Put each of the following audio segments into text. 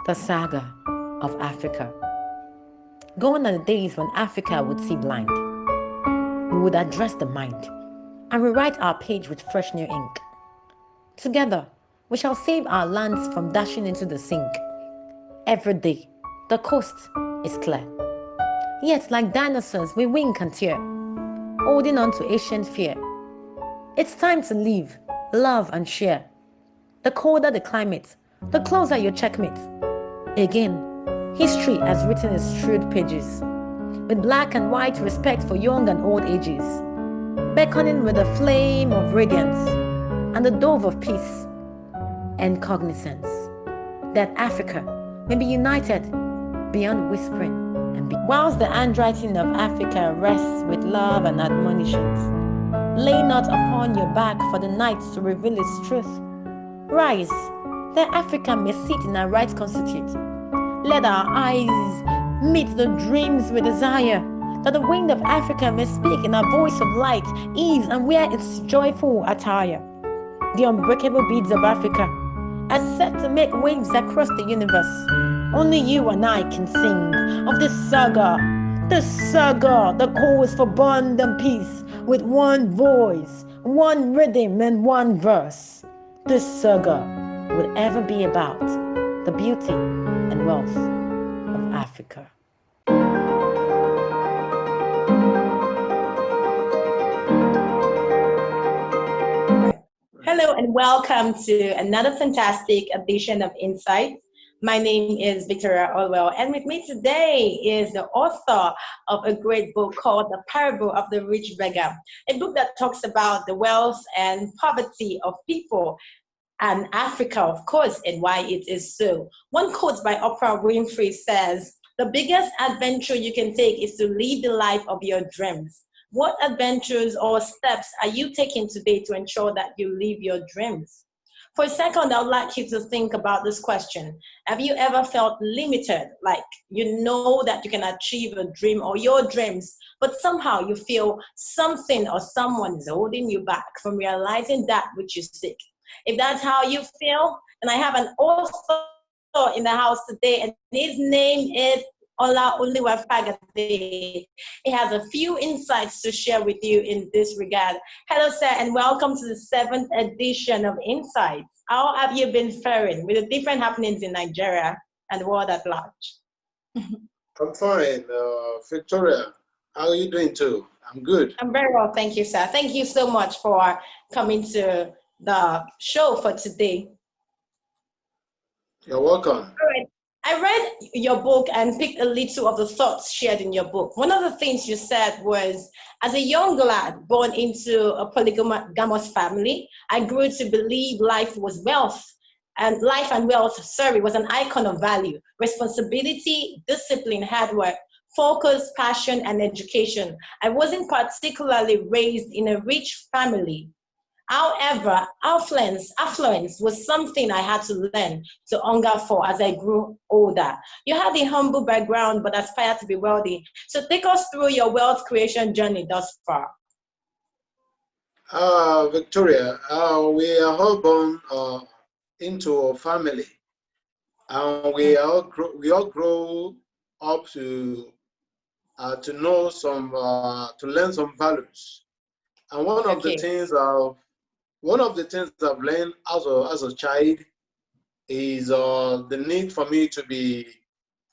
The saga of Africa. Gone are the days when Africa would see blind. We would address the mind and rewrite our page with fresh new ink. Together, we shall save our lands from dashing into the sink. Every day, the coast is clear. Yet, like dinosaurs, we wink and tear, holding on to ancient fear. It's time to live, love, and share. The colder the climate, the closer your checkmate. Again, history has written its shrewd pages, with black and white respect for young and old ages, beckoning with a flame of radiance and the dove of peace and cognizance that Africa may be united beyond whispering and whilst the handwriting of Africa rests with love and admonitions. Lay not upon your back for the night to reveal its truth. Rise, that Africa may sit in our right constitute. Let our eyes meet the dreams we desire, that the wind of Africa may speak in a voice of light, ease, and wear its joyful attire. The unbreakable beads of Africa are set to make waves across the universe. Only you and I can sing of this saga, the cause for bond and peace, with one voice, one rhythm, and one verse. This saga will ever be about the beauty and wealth of Africa. Hello and welcome to another fantastic edition of Insights. My name is Victoria Allwell, and with me today is the author of a great book called The Parable of the Rich Beggar, a book that talks about the wealth and poverty of people and Africa, of course, and why it is so. One quote by Oprah Winfrey says, "The biggest adventure you can take is to live the life of your dreams." What adventures or steps are you taking today to ensure that you live your dreams? For a second, I would like you to think about this question. Have you ever felt limited, like you know that you can achieve a dream or your dreams, but somehow you feel something or someone is holding you back from realizing that which you seek? If that's how you feel, then I have an author in the house today, and his name is Ola-Oluwa Fagade. He has a few insights to share with you in this regard. Hello, sir, and welcome to the 7th edition of Insights. How have you been faring with the different happenings in Nigeria and the world at large? I'm fine, Victoria. How are you doing too? I'm good. I'm very well, thank you, sir. Thank you so much for coming to the show for today. You're welcome. All right. I read your book and picked a little of the thoughts shared in your book. One of the things you said was, as a young lad born into a polygamous family, I grew to believe life and wealth was an icon of value, responsibility, discipline, hard work, focus, passion, and education. I wasn't particularly raised in a rich family. However, affluence was something I had to learn to hunger for as I grew older. You had a humble background but aspired to be wealthy. So take us through your wealth creation journey thus far. Victoria, we are all born into a family, and we all grow up to know some to learn some values. And one of the things I've learned as a child is the need for me to be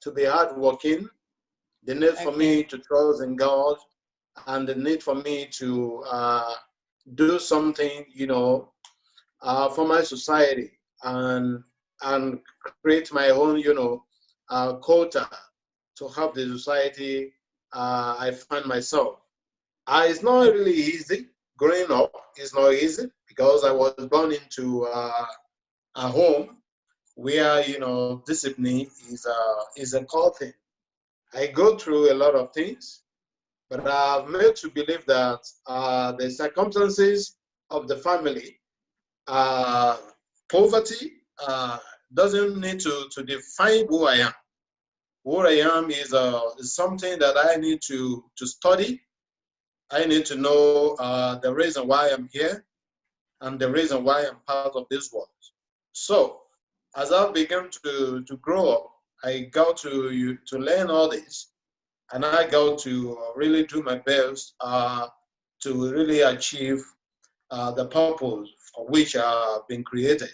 hardworking, the need for me to trust in God, and the need for me to do something, for my society and create my own, quota to help the society I find myself. It's not really easy. Growing up is not easy because I was born into a home where discipline is a core thing. I go through a lot of things, but I've made to believe that the circumstances of the family, poverty, doesn't need to define who I am. Who I am is something that I need to study. I need to know the reason why I'm here and the reason why I'm part of this world. So as I began to grow up, I got to learn all this, and I got to really do my best to really achieve the purpose for which I've been created.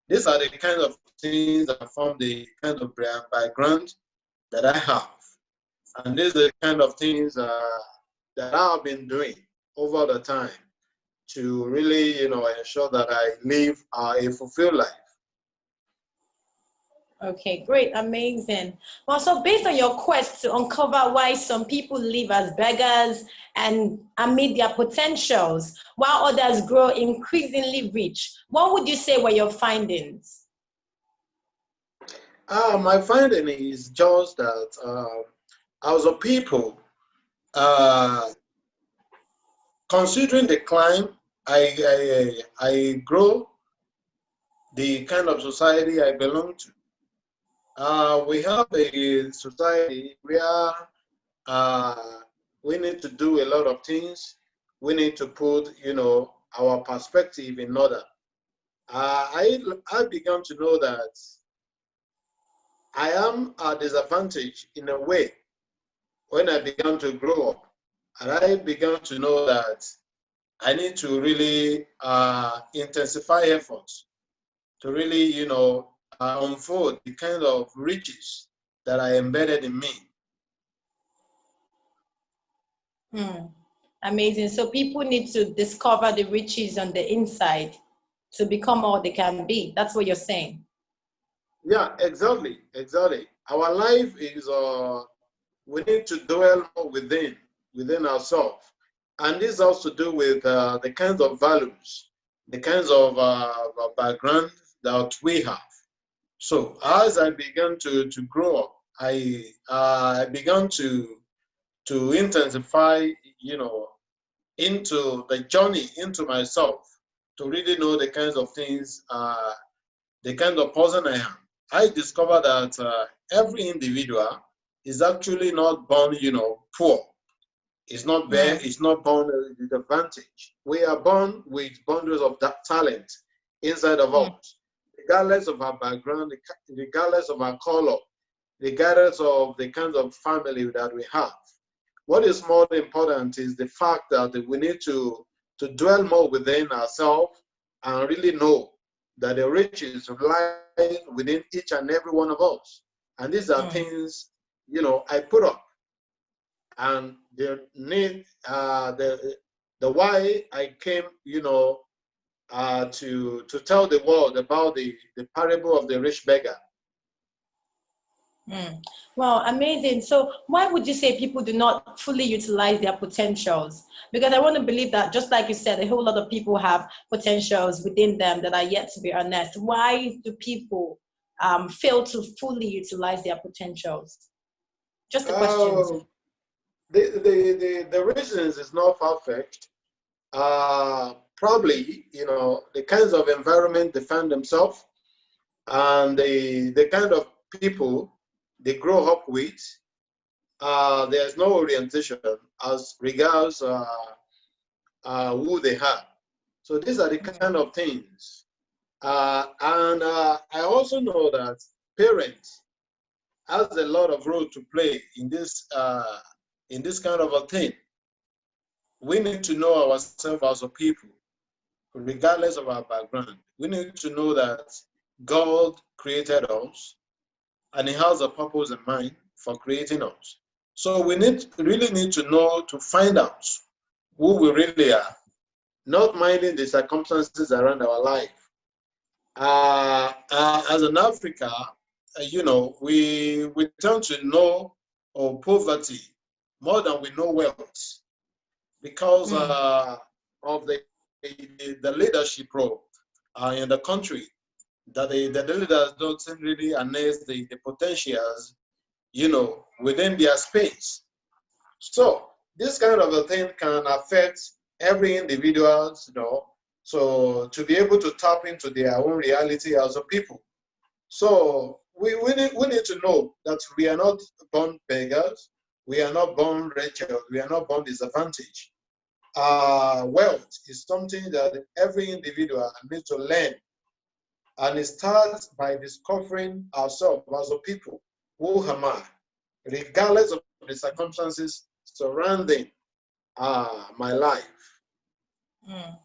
These are the kind of things that form the kind of background that I have, and these are the kind of things that I've been doing over the time to really, ensure that I live a fulfilled life. Okay, great, amazing. Well, so based on your quest to uncover why some people live as beggars and amid their potentials, while others grow increasingly rich, what would you say were your findings? My finding is just that as a people, uh, considering the climb, I grow the kind of society I belong to. We have a society where uh, we need to do a lot of things. We need to put, our perspective in order. I began to know that I am at disadvantage in a way when I began to grow up, and I began to know that I need to really intensify efforts to really, unfold the kind of riches that are embedded in me. Hmm. Amazing. So people need to discover the riches on the inside to become all they can be. That's what you're saying. Yeah, exactly. Our life is we need to dwell more within ourselves, and this has to do with the kinds of values, the kinds of background that we have. So as I began to grow up, I began to intensify, you know, into the journey into myself to really know the kinds of things, the kind of person I am. I discovered that every individual is actually not born, poor. It's not bad. Hmm. It's not born with advantage. We are born with bundles of that talent inside of Hmm. us, regardless of our background, regardless of our color, regardless of the kinds of family that we have. What is more important is the fact that we need to dwell more within ourselves and really know that the riches lie within each and every one of us. And these are Hmm. things, I put up. And the need, the why I came, to tell the world about the parable of the rich beggar. Mm. Well, amazing. So, why would you say people do not fully utilize their potentials? Because I want to believe that, just like you said, a whole lot of people have potentials within them that are yet to be harnessed. Why do people fail to fully utilize their potentials? Just a question. Uh, the reasons is not perfect. Probably, the kinds of environment they find themselves and the kind of people they grow up with. There's no orientation as regards who they are. So these are the kind of things. And I also know that parents has a lot of role to play in this kind of a thing. We need to know ourselves as a people, regardless of our background. We need to know that God created us and He has a purpose in mind for creating us. So we really need to know to find out who we really are, not minding the circumstances around our life. As an Africa, we tend to know poverty more than we know wealth because Mm. of the leadership role in the country. That the leaders don't really harness the potentials, within their space. So this kind of a thing can affect every individual, so to be able to tap into their own reality as a people. So we need to know that we are not born beggars, we are not born wretched, we are not born disadvantaged. Wealth is something that every individual needs to learn And it starts by discovering ourselves as a people. Who am I? Regardless of the circumstances surrounding my life. Mm.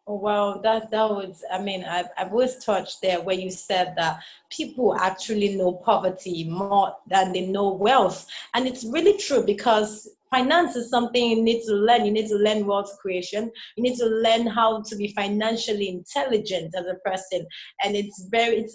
Oh, well, that was, I mean, I've always touched there where you said that people actually know poverty more than they know wealth. And it's really true because finance is something you need to learn. You need to learn wealth creation. You need to learn how to be financially intelligent as a person. And it's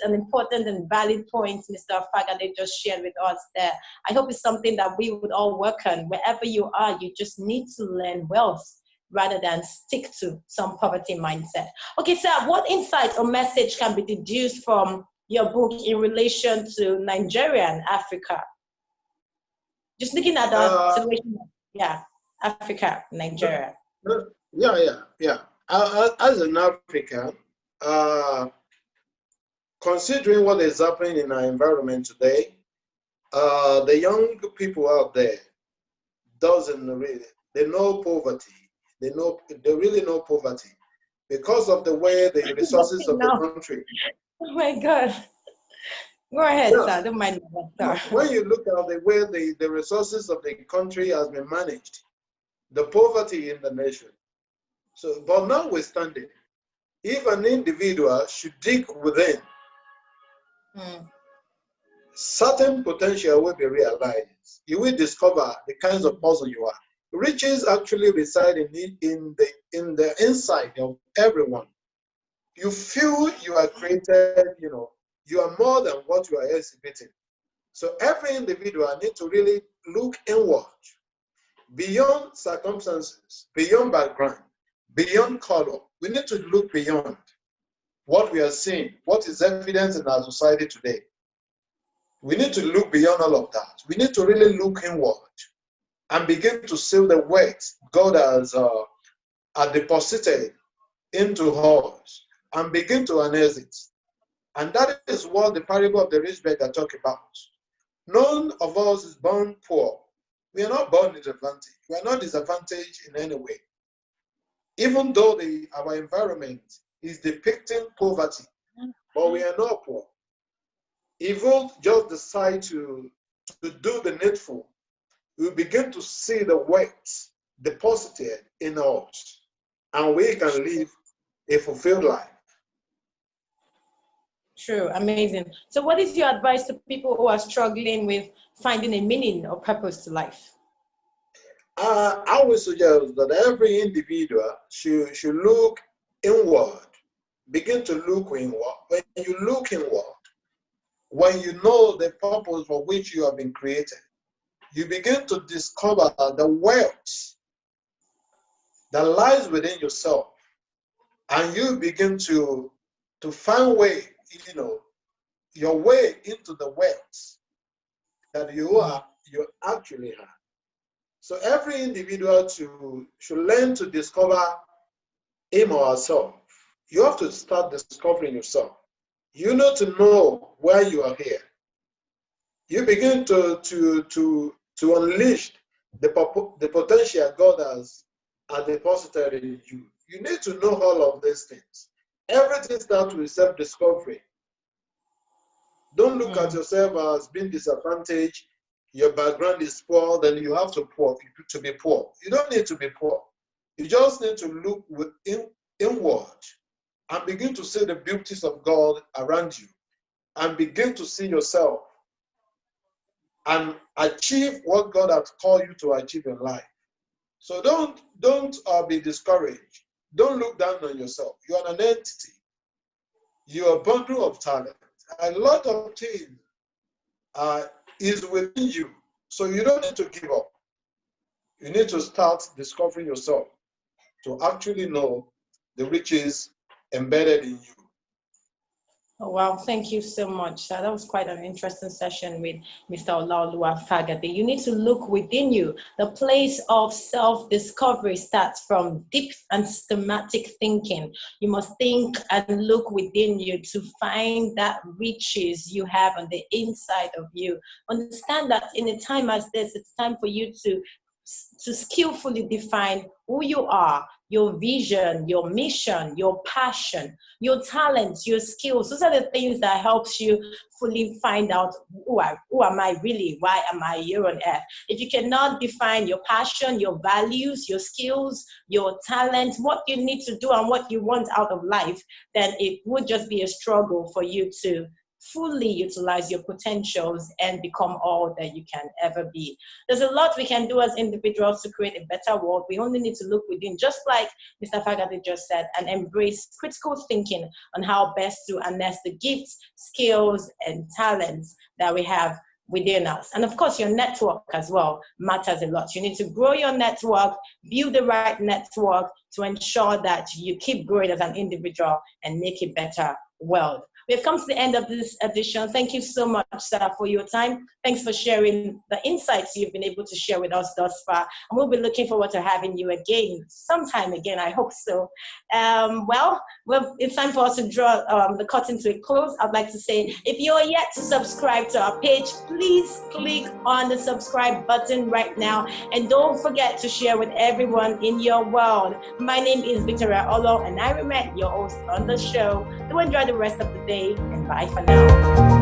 an important and valid point Mr. Fagade just shared with us there. I hope it's something that we would all work on. Wherever you are, you just need to learn wealth rather than stick to some poverty mindset. Okay, sir, what insight or message can be deduced from your book in relation to Nigeria and Africa? Just looking at the situation, yeah, Africa, Nigeria. Yeah. As an African, considering what is happening in our environment today, the young people out there doesn't really, they know poverty. They really know poverty because of the way the resources of the No. country. Oh my God. Go ahead, Yeah. sir. Don't mind me. When you look at the way the resources of the country has been managed, the poverty in the nation. So, but notwithstanding, if an individual should dig within, certain potential will be realized. You will discover the kinds of person you are. Riches actually reside in the inside of everyone. You feel you are created, you are more than what you are exhibiting. So every individual needs to really look inward, beyond circumstances, beyond background, beyond color. We need to look beyond what we are seeing, what is evident in our society today. We need to look beyond all of that. We need to really look inward and begin to see the weight God has deposited into us and begin to harness it. And that is what the parable of the rich beggar talk about. None of us is born poor. We are not born disadvantaged. We are not disadvantaged in any way. Even though our environment is depicting poverty, but we are not poor. If we just decide to do the needful, we begin to see the weight deposited in us, and we can live a fulfilled life. True, amazing. So, what is your advice to people who are struggling with finding a meaning or purpose to life? I would suggest that every individual should look inward, begin to look inward. When you look inward, when you know the purpose for which you have been created, you begin to discover the wealth that lies within yourself, and you begin to find your way into the wealth that you actually have. So every individual should learn to discover him or herself. You have to start discovering yourself. You need to know why you are here. You begin to unleash the potential God has deposited in you. You need to know all of these things. Everything starts with self-discovery. Don't look at yourself as being disadvantaged. Your background is poor, then you have to be poor. You don't need to be poor. You just need to look inward and begin to see the beauties of God around you and begin to see yourself and achieve what God has called you to achieve in life. So don't be discouraged. Don't look down on yourself. You are an entity. You are a bundle of talent. A lot of things is within you. So you don't need to give up. You need to start discovering yourself to actually know the riches embedded in you. Oh, wow, thank you so much. That was quite an interesting session with Mr. Ola-Oluwa Fagade. You need to look within you. The place of self-discovery starts from deep and systematic thinking. You must think and look within you to find that riches you have on the inside of you. Understand that in a time as this, it's time for you to skillfully define who you are, your vision, your mission, your passion, your talents, your skills. Those are the things that helps you fully find out who am I really? Why am I here on earth? If you cannot define your passion, your values, your skills, your talents, what you need to do and what you want out of life, then it would just be a struggle for you to fully utilize your potentials and become all that you can ever be. There's a lot we can do as individuals to create a better world. We only need to look within, just like Mr. Fagade just said, and embrace critical thinking on how best to harness the gifts, skills, and talents that we have within us. And of course, your network as well matters a lot. You need to grow your network, build the right network to ensure that you keep growing as an individual and make a better world. We've come to the end of this edition. Thank you so much, Sarah, for your time. Thanks for sharing the insights you've been able to share with us thus far. And we'll be looking forward to having you again, sometime again, I hope so. Well, it's time for us to draw the curtain to a close. I'd like to say, if you're yet to subscribe to our page, please click on the subscribe button right now. And don't forget to share with everyone in your world. My name is Victoria Olo, and I remain your host on the show. Do enjoy the rest of the day, and bye for now.